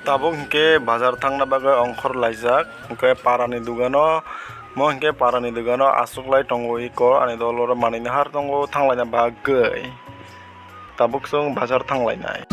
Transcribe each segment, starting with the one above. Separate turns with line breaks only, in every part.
Tabung hingke bazar thangna bagai ongkhor laijak hingke parani dugano mo hingke parani dugano asuklai tongo iko ani doloro manini har tongo thanglaina bagai tabuk sung bazar thanglainai.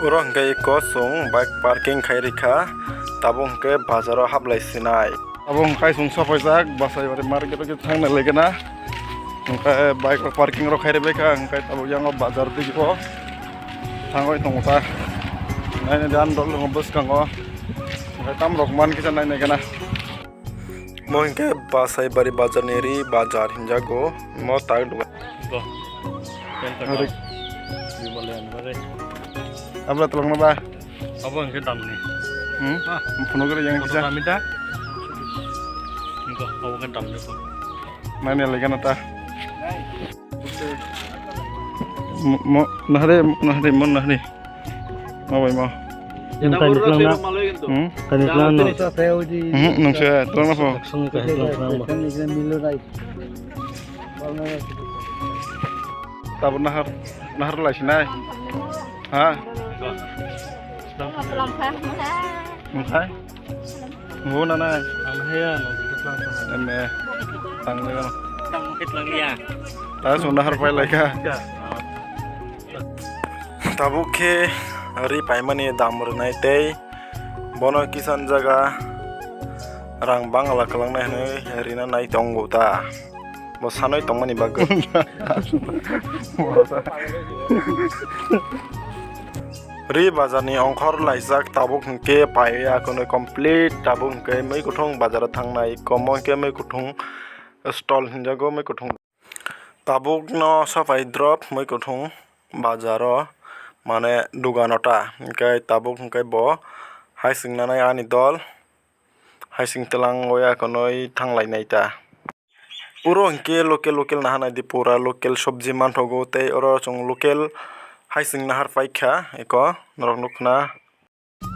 Urang hingke iko sung bike parking khairika tabung hingke bazaro hablai sinai. Tabung hingke sung sopojak basai bari market ke thangna legena hingke bike parking ro khairibeka hingke tabuk yango bazar digiko thangoi tongta naine dan dol ngobus kango hingke tam rokman kisa naine gena mo hingke basai bari bazar neri bazar hinjago mo tag duga Abla tolong napa?
Apa yang kita ni?
Puno kere yang kita.
Kami dah. Enggak, apa yang kita ni?
Mana lagi nata? Mo nahre mo nahre. Mau bayi mau.
Yang urus itu malu itu.
Kanitlan no. Sa feo di.
Nung siya tolong napa?
Langsung ke Kanitlan.
Kanitlan milo rai.
Tabur nahar lah sini. Ha? Mungkai? Ngu nana.
Amaya,
Eme tang lagi.
Kanitlan ya.
Tahu sudah nahar pai lagi. Tabuk ke hari paimani damur nai tei bono kisan jaga rang bangla kelang nai hari na nai tonggo ta. Bos hanoi tongmani bagus. Ri bazar ni ongkhor laijak tabuk hingke paiya kono complete tabuk hingke mei kuthung bazar thangnai komo hingke mei kuthung stall hinjago mei kuthung tabuk no sapai drop mei kuthung bazaro mane duganota hingke tabuk hingke bo haising nanai ani dol haising telang oya konoi thanglai ta puro hingke local nahana di pura local sobji manthogo tei oro chung local haising nahar paikha eko norok nukna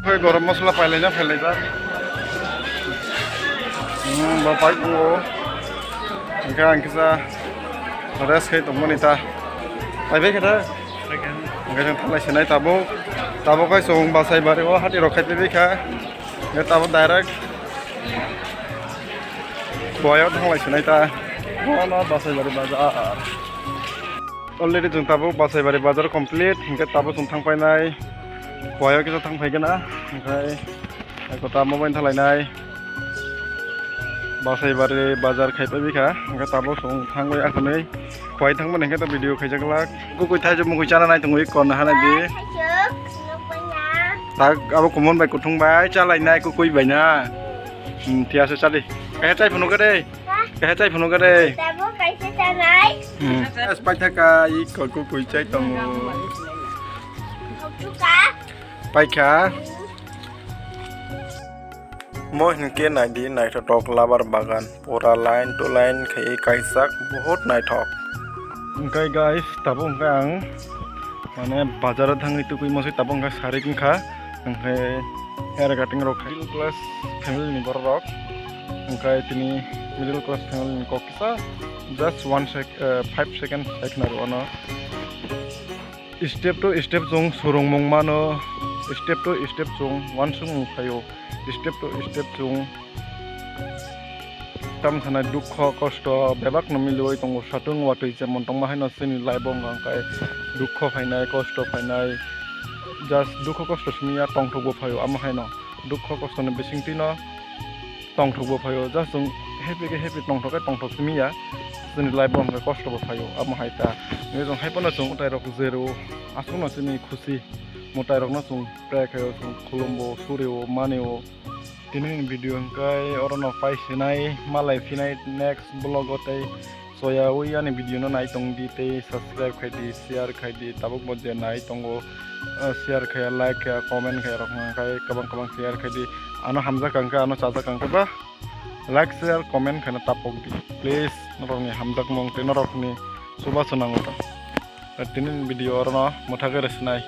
hoi gorom masala pailainya pailaijar ba paiko engka angkisa res khai tongmani ta paibe khata engka jang thalai sinai tabo kai song basai bari o hati rokhai pebe kha ya tabo direct boyo thanglai sinai ta no basai bari bazar already jung tabo basai bari bazar complete hingke tabo jung thangpainai boyo kisa thangpaigena hingkai ekota mobile thalainai basai bari bazar khaipai bika hingke tabo jung thangbai akhonei khwai thangban hingke to video khaijaklak kukui thai jom kui chana nai tongui kon hana di tak abo common bai kuthung bai chalainai kukui bai na thia se chali kai chai phunu ka de Paika ikut kuku cai tong. Paika. Mo hingke nai di nai tok labar bagan pura line to line khai kaisak bahut nai thok. Hingkai guys tabung kang mane bazar thangi tu kui mosai tabung ka sari kha hingkai hair cutting rok middle class family ni bor rok hingkai tini middle class family ni kokisa just 5 seconds eknaru ono step to step jong surung mong mano step to step jong one sung phayo step to step jong tam thana dukho kosto bebak no miloi tongo satung watui jemon tongma haino sini laibong angkai dukho phainai kosto phainai just dukho kosto simiya tongthogbo phayo ama haino dukho kosto ne bisingti no tongthogbo phayo just jong happy tongthok simiya sini laibong ke kosto bo phayo ama haita ne jong haipona jong utai rok zero asuna sini khushi motai rok na jong pray khayo jong khulumbo suryo maneo tini video hingkai orono pai sinai malai finai next blog otai soya ui ani video no nai tong di te subscribe khai di share khai di tabuk bo je nai tongo share khai like khai comment khai rok khai kabang share khai di ano hamza kangka ano chaja kangka ba like share comment khana tapok di please norokni hamjak mong te norokni suba sunang ota tinin video orno mothage resnai